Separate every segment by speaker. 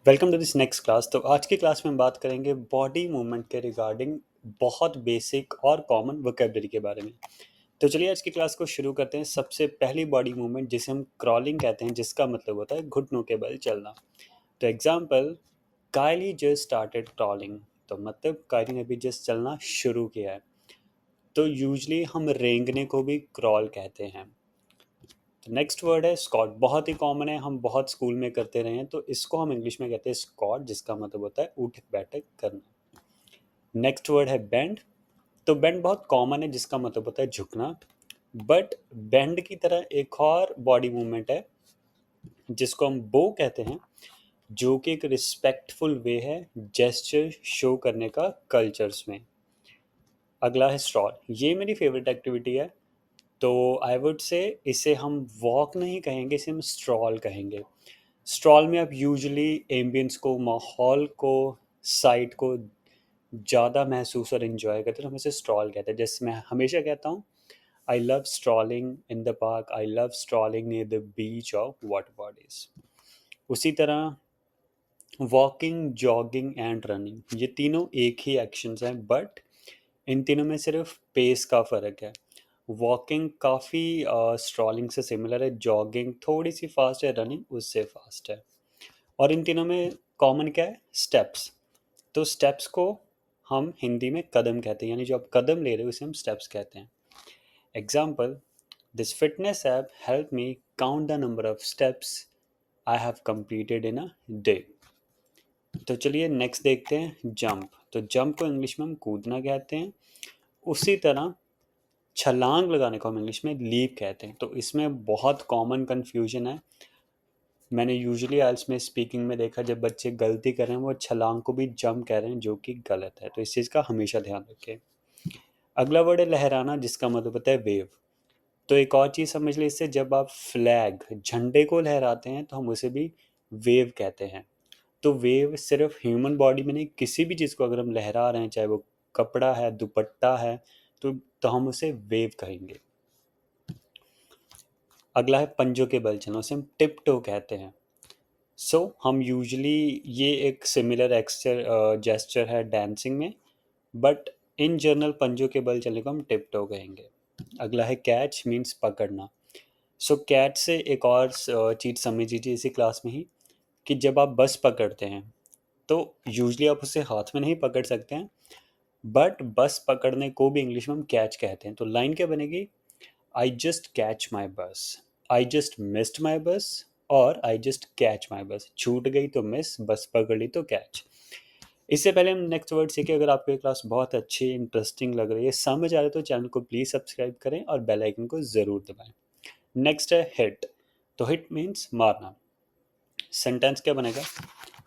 Speaker 1: Welcome to this next class. तो आज की क्लास में हम बात करेंगे बॉडी मूवमेंट के रिगार्डिंग बहुत बेसिक और कॉमन वोकेबलरी के बारे में। तो चलिए आज की क्लास को शुरू करते हैं। सबसे पहली बॉडी मूवमेंट जिसे हम क्रॉलिंग कहते हैं, जिसका मतलब होता है घुटनों के बल चलना। तो एग्जाम्पल, कायली जस्ट स्टार्टेड क्रॉलिंग। तो मतलब कायली ने भी जस्ट चलना शुरू किया है। तो यूजली हम रेंगने को भी क्रॉल कहते हैं। तो नेक्स्ट वर्ड है स्कॉट। बहुत ही कॉमन है, हम बहुत स्कूल में करते रहे हैं। तो इसको हम इंग्लिश में कहते हैं स्कॉट, जिसका मतलब होता है उठक बैठक करना। नेक्स्ट वर्ड है बेंड। तो बेंड बहुत कॉमन है, जिसका मतलब होता है झुकना। बट बेंड की तरह एक और बॉडी मूवमेंट है जिसको हम बो कहते हैं, जो कि एक रिस्पेक्टफुल वे है जेस्चर शो करने का कल्चर्स में। अगला है स्ट्रॉल। ये मेरी फेवरेट एक्टिविटी है। तो आई वुड से इसे हम वॉक नहीं कहेंगे, इसे हम स्ट्रॉल कहेंगे। स्ट्रॉल में आप यूजुअली एम्बियंस को, माहौल को, साइट को ज़्यादा महसूस और इन्जॉय करते हैं, तो हम इसे स्ट्रॉल कहते हैं। जैसे मैं हमेशा कहता हूँ, I love strolling in the park, I love strolling near the beach of water bodies. उसी तरह वॉकिंग, जॉगिंग एंड रनिंग, ये तीनों एक ही एक्शंस हैं, बट इन तीनों में सिर्फ पेस का फ़र्क है। वॉकिंग काफ़ी स्ट्रॉलिंग से सिमिलर है, जॉगिंग थोड़ी सी फास्ट है, रनिंग उससे फास्ट है। और इन तीनों में कॉमन क्या है? स्टेप्स। तो स्टेप्स को हम हिंदी में कदम कहते हैं, यानी जो आप कदम ले रहे हो उसे हम स्टेप्स कहते हैं। Example, this fitness app help me count the number of steps I have completed in a day. तो चलिए नेक्स्ट देखते हैं जंप। तो जंप को इंग्लिश में हम कूदना कहते हैं। उसी तरह छलांग लगाने को हम इंग्लिश में लीप कहते हैं। तो इसमें बहुत कॉमन कन्फ्यूजन है। मैंने यूजुअली आइल्स में स्पीकिंग में देखा, जब बच्चे गलती कर रहे हैं वो छलांग को भी जंप कह रहे हैं, जो कि गलत है। तो इस चीज़ का हमेशा ध्यान रखें। अगला वर्ड है लहराना, जिसका मतलब होता है वेव। तो एक और चीज़ समझ लीजिए, इससे जब आप फ्लैग, झंडे को लहराते हैं तो हम उसे भी वेव कहते हैं। तो वेव सिर्फ ह्यूमन बॉडी में नहीं, किसी भी चीज़ को अगर हम लहरा रहे हैं, चाहे वो कपड़ा है, दुपट्टा है, तो हम उसे वेव कहेंगे। अगला है पंजों के बल चलना, उसे हम टिप टो कहते हैं। हम यूजुअली, ये एक सिमिलर एक्सचर जेस्चर है डांसिंग में, बट इन जनरल पंजों के बल चलने को हम टिप टो कहेंगे। अगला है कैच, मीन्स पकड़ना। कैच से एक और चीज़ समझ लीजिए इसी क्लास में ही, कि जब आप बस पकड़ते हैं तो यूजुअली आप उसे हाथ में नहीं पकड़ सकते हैं, बट बस पकड़ने को भी इंग्लिश में हम कैच कहते हैं। तो लाइन क्या बनेगी? आई जस्ट कैच माई बस, आई जस्ट मिस्ड माई बस, और आई जस्ट कैच माई बस। छूट गई तो मिस, बस पकड़ ली तो कैच। इससे पहले हम नेक्स्ट वर्ड सीखे, अगर आपको ये क्लास बहुत अच्छी, इंटरेस्टिंग लग रही है, समझ आ रहा है, तो चैनल को प्लीज़ सब्सक्राइब करें और बेल आइकन को ज़रूर दबाएं। नेक्स्ट है हिट। तो हिट मीन्स मारना। सेंटेंस क्या बनेगा?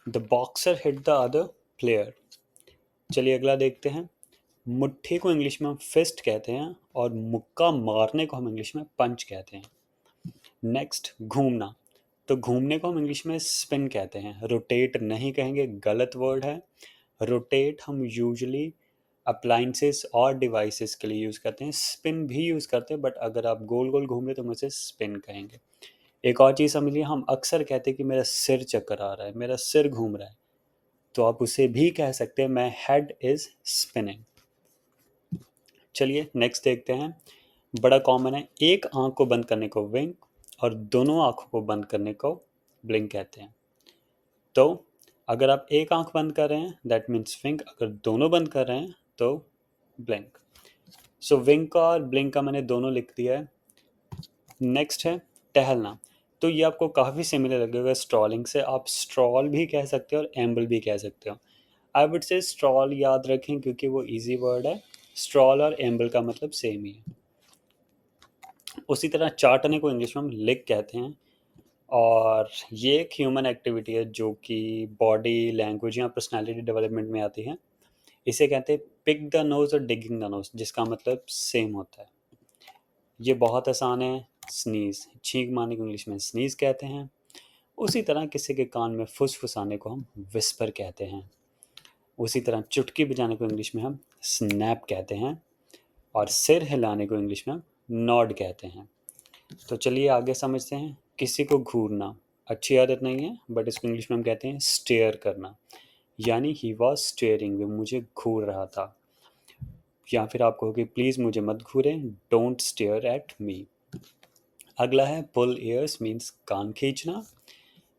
Speaker 1: The boxer hit the other player. चलिए अगला देखते हैं। मुट्ठी को इंग्लिश में हम फिस्ट कहते हैं, और मुक्का मारने को हम इंग्लिश में पंच कहते हैं। नेक्स्ट, घूमना। तो घूमने को हम इंग्लिश में स्पिन कहते हैं। रोटेट नहीं कहेंगे, गलत वर्ड है। रोटेट हम यूजुअली अप्लाइंसेस और डिवाइसेस के लिए यूज़ करते हैं, स्पिन भी यूज़ करते हैं, बट अगर आप गोल गोल घूम रहे तो हम उसे स्पिन कहेंगे। एक और चीज़ समझिए, हम अक्सर कहते हैं कि मेरा सिर चक्कर आ रहा है, मेरा सिर घूम रहा है, तो आप उसे भी कह सकते हैं, माई हेड इज़ स्पिनिंग। चलिए नेक्स्ट देखते हैं। बड़ा कॉमन है, एक आंख को बंद करने को विंक, और दोनों आंखों को बंद करने को ब्लिंक कहते हैं। तो अगर आप एक आंख बंद कर रहे हैं दैट मीन्स विंक, अगर दोनों बंद कर रहे हैं तो ब्लिंक। विंक और ब्लिंक का मैंने दोनों लिख दिया है। नेक्स्ट है टहलना। तो ये आपको काफ़ी सिमिलर लगेगा स्ट्रॉलिंग से। आप स्ट्रॉल भी कह सकते हो और एम्बल भी कह सकते हो। आई वुड से स्ट्रॉल याद रखें, क्योंकि वो इजी वर्ड है। स्ट्रॉल और एम्बल का मतलब सेम ही है। उसी तरह चाटने को इंग्लिश में हम लिक कहते हैं, और ये एक ह्यूमन एक्टिविटी है जो कि बॉडी लैंग्वेज या पर्सनालिटी डेवलपमेंट में आती है। इसे कहते हैं पिक द नोज और डिगिंग द नोज, जिसका मतलब सेम होता है। ये बहुत आसान है। स्नीज, छींक मारने को इंग्लिश में स्नीज कहते हैं। उसी तरह किसी के कान में फुसफुसाने को हम विस्पर कहते हैं। उसी तरह चुटकी बजाने को इंग्लिश में हम स्नैप कहते हैं, और सिर हिलाने को इंग्लिश में हम नॉड कहते हैं। तो चलिए आगे समझते हैं। किसी को घूरना, अच्छी आदत नहीं है, बट इसको इंग्लिश में हम कहते हैं स्टेयर करना, यानी ही वॉज स्टेयरिंग, वो मुझे घूर रहा था। या फिर आप कहोगे प्लीज़ मुझे मत घूरें, डोंट स्टेयर एट मी। अगला है पुल ईयर्स, मीन्स कान खींचना।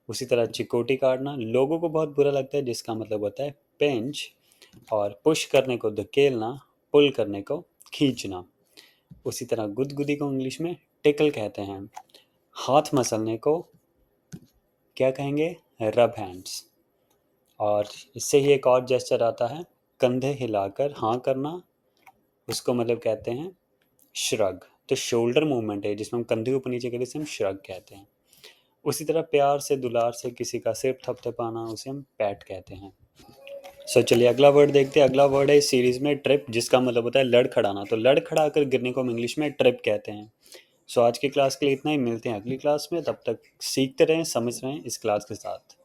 Speaker 1: उसी तरह चिकोटी काटना लोगों को बहुत बुरा लगता है, जिसका मतलब होता है पिंच। और पुश करने को धकेलना, पुल करने को खींचना। उसी तरह गुदगुदी को इंग्लिश में टिकल कहते हैं। हाथ मसलने को क्या कहेंगे, रब हैंड्स। और इससे ही एक और जेस्चर आता है, कंधे हिलाकर हाँ करना, उसको मतलब कहते हैं श्रग। तो शोल्डर मूवमेंट है जिसमें हम कंधे ऊपर नीचे करें, इसे हम श्रग कहते हैं। उसी तरह प्यार से दुलार से किसी का सिर थपथपाना, उसे हम पैट कहते हैं। सो चलिए अगला वर्ड देखते हैं। अगला वर्ड है इस सीरीज में ट्रिप, जिसका मतलब होता है लड़खड़ाना। तो लड़खड़ा कर गिरने को हम इंग्लिश में ट्रिप कहते हैं। सो आज की क्लास के लिए इतना ही, मिलते हैं अगली क्लास में। तब तक सीखते रहें, समझ रहें इस क्लास के साथ।